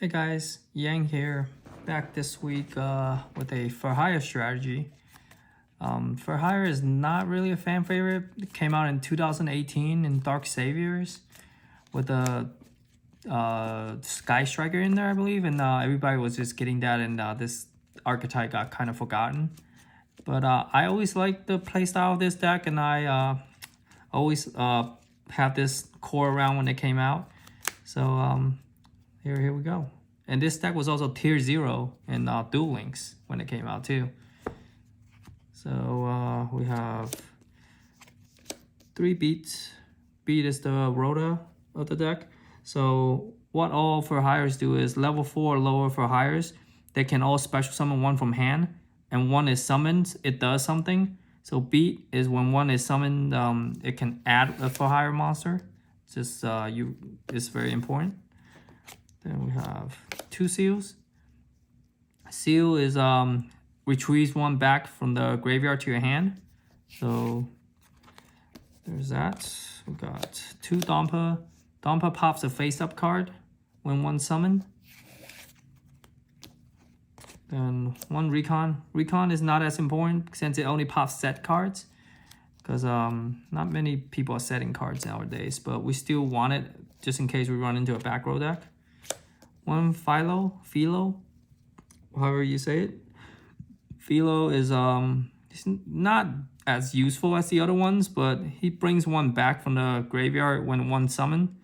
Hey guys, Yang here, back this week with a Fur Hire strategy. Fur Hire is not really a fan favorite. It came out in 2018 in Dark Saviors with a Sky Striker in there, I believe, and everybody was just getting that, and this archetype got kind of forgotten. But I always liked the playstyle of this deck, and I always have this core around when it came out. So here we go. And this deck was also tier 0 in Duel Links when it came out too. So we have 3 beats. Beat is the rota of the deck. So what all for hires do is level 4 or lower for hires, they can all special summon one from hand, and one is summoned, it does something. So beat is when one is summoned, it can add a for hire monster. It's just it's very important. Then we have 2 seals. Seal is retrieves one back from the graveyard to your hand. So there's that. We got 2 Dompa. Dompa pops a face-up card when one summoned. Then 1 Recon. Recon is not as important since it only pops set cards, because not many people are setting cards nowadays, but we still want it just in case we run into a back row deck. 1 Philo, however you say it. Philo is it's not as useful as the other ones, but he brings one back from the graveyard when one summoned.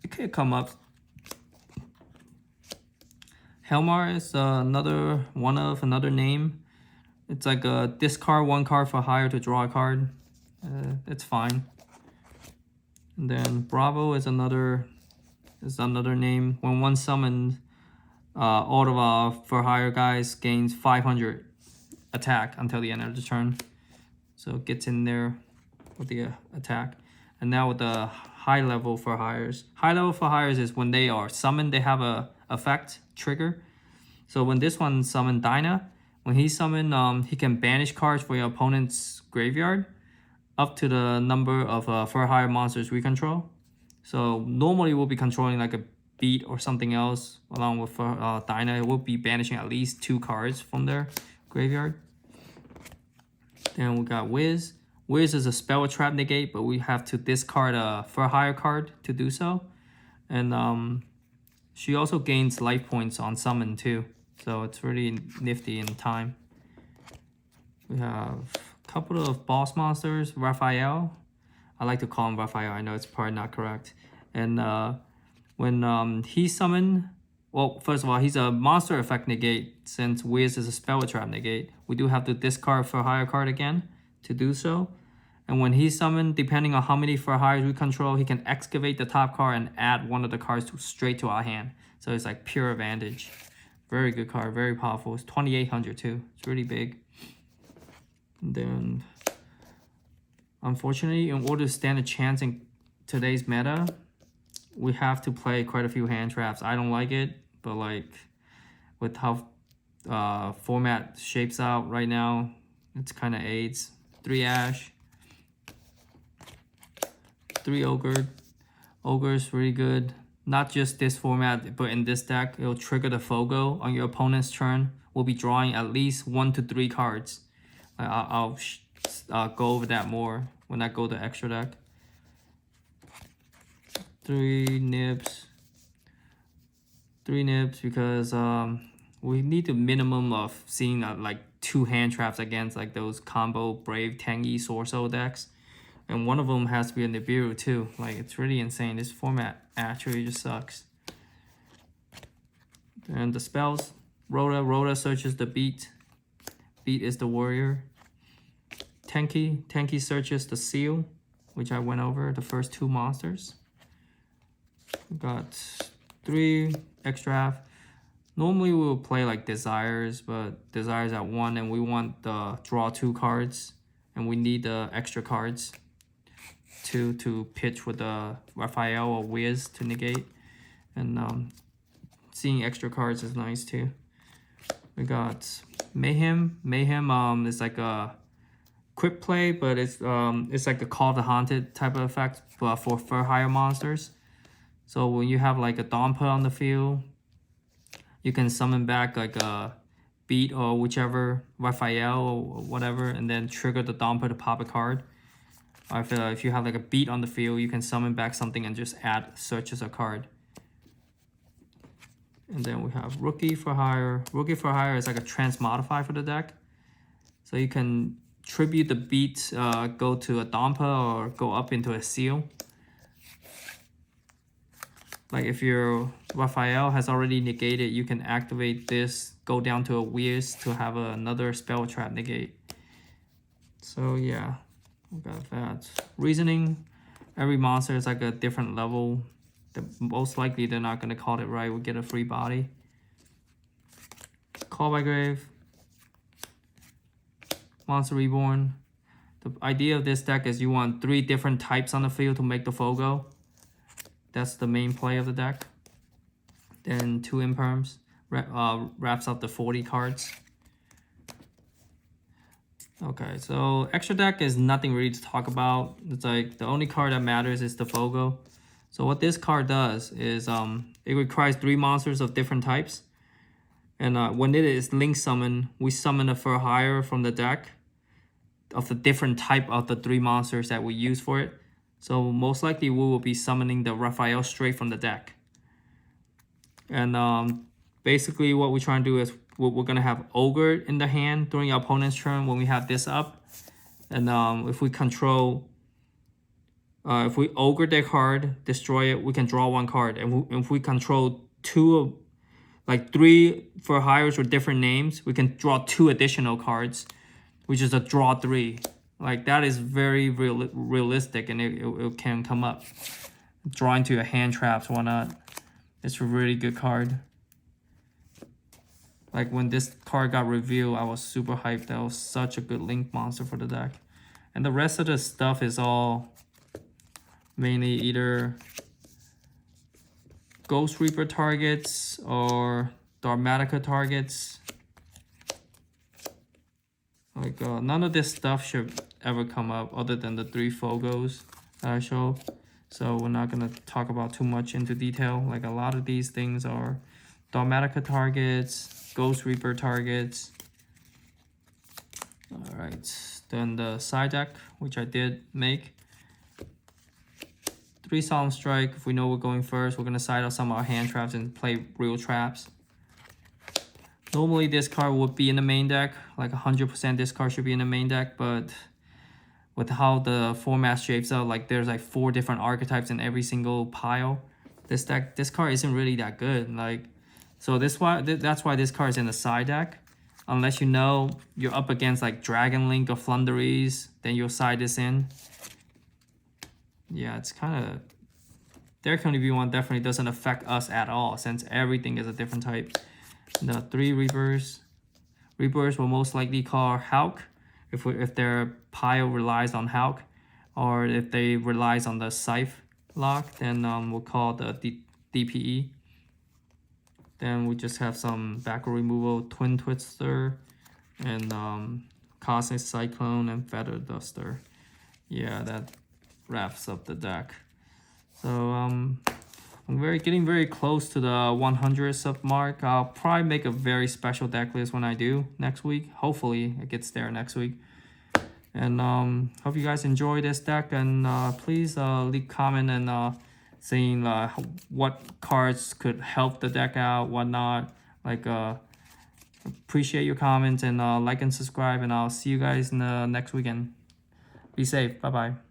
It could come up. Helmar is another name. It's like a discard 1 card for hire to draw a card. It's fine. And then Bravo is another name. When one summoned, all of our for hire guys gains 500 attack until the end of the turn. So it gets in there with the attack. And now with the high level for hires. High level for hires is when they are summoned, they have a effect trigger. So when this one summoned Dinah, when he summoned, he can banish cards for your opponent's graveyard up to the number of for hire monsters we control. So normally we'll be controlling like a beat or something else along with Dinah. It will be banishing at least 2 cards from their graveyard. Then we got Wiz. Wiz is a spell trap negate, but we have to discard a for hire card to do so. And she also gains life points on summon too. So it's really nifty in time. We have a couple of boss monsters. Raphael. I like to call him Raphael. I know it's probably not correct. And when he summoned, well, first of all, he's a monster effect negate. Since Wiz is a spell trap negate, we do have to discard for hire card again to do so. And when he's summoned, depending on how many for hires we control, he can excavate the top card and add one of the cards straight to our hand. So it's like pure advantage. Very good card, very powerful. It's 2,800 too. It's really big. And then, unfortunately, in order to stand a chance in today's meta, we have to play quite a few hand traps. I don't like it, but like with how format shapes out right now, it's kind of aids. 3 Ash, 3 Ogre. Ogre's really good. Not just this format, but in this deck, it'll trigger the Fogo on your opponent's turn. We'll be drawing at least 1 to 3 cards. I'll go over that more when I go to extra deck. 3 Nibs. 3 Nibs because we need the minimum of seeing like 2 hand traps against like those combo Brave, Tangy, Sorso decks. And one of them has to be a Nibiru too. Like, it's really insane. This format actually just sucks. And the spells. Rhoda searches the beat. Beat is the warrior. Tenki searches the seal, which I went over, the first 2 monsters. We got 3 extra. Normally we will play like Desires, but Desires at 1, and we want the draw 2 cards, and we need the extra cards to pitch with the Raphael or Wiz to negate. And seeing extra cards is nice too. We got Mayhem. Mayhem is like a quick play, but it's like a Call of the Haunted type of effect, but for hire monsters. So when you have like a Dompa on the field, you can summon back like a Beat or whichever, Raphael or whatever, and then trigger the Dompa to pop a card. Or if you have like a Beat on the field, you can summon back something and just add search as a card. And then we have Rookie for Hire. Rookie for Hire is like a transmodify for the deck. So you can tribute the Beat, go to a Dompa or go up into a Seal. Like if your Raphael has already negated, you can activate this, go down to a Weirs to have another spell trap negate. So yeah, we got that. Reasoning, every monster is like a different level. Most likely they're not gonna call it right. We'll get a free body. Call by Grave. Monster Reborn. The idea of this deck is you want 3 different types on the field to make the Fogo. That's the main play of the deck. Then 2 imperms, wraps up the 40 cards. Okay, so extra deck is nothing really to talk about. It's like the only card that matters is the Fogo. So what this card does is it requires 3 monsters of different types. And when it is link summon, we summon a Fur Hire from the deck of the different type of the 3 monsters that we use for it. So most likely we will be summoning the Raphael straight from the deck. And basically what we're trying to do is we're going to have Ogre in the hand during our opponent's turn when we have this up. And if we control, if we Ogre their card, destroy it, we can draw 1 card. And if we control 3 for hires with different names, we can draw 2 additional cards, which is a draw 3. Like that is very realistic, and it can come up. Draw into your hand traps, whatnot. It's a really good card. Like when this card got revealed, I was super hyped. That was such a good link monster for the deck. And the rest of the stuff is all mainly either Ghost Reaper targets or Dharmatica targets. Like none of this stuff should ever come up other than the 3 Fogos that I showed. So we're not gonna talk about too much into detail. Like a lot of these things are Dharmatica targets, Ghost Reaper targets. All right, then the side deck, which I did make. 3 Solemn Strike. If we know we're going first, we're gonna side out some of our hand traps and play real traps. Normally this card would be in the main deck, like 100% this card should be in the main deck, but with how the format shapes out, like there's like 4 different archetypes in every single pile. This card isn't really that good. Like, so that's why this card is in the side deck. Unless you know you're up against like Dragon Link or Flunderies, then you'll side this in. Yeah, it's kind of, their community one definitely doesn't affect us at all since everything is a different type. The 3 Reapers. Reapers will most likely call Hulk if their pile relies on Hulk, or if they relies on the Scythe lock, then we'll call the DPE. Then we just have some backward removal, Twin Twister, and Cosmic Cyclone and Feather Duster. Yeah, that wraps up the deck. So I'm getting very close to the 100 sub mark. I'll probably make a very special deck list when I do next week. Hopefully it gets there next week. And hope you guys enjoy this deck, and please leave comment and saying what cards could help the deck out, whatnot. Like appreciate your comments, and like and subscribe, and I'll see you guys in the next weekend. Be safe. Bye bye.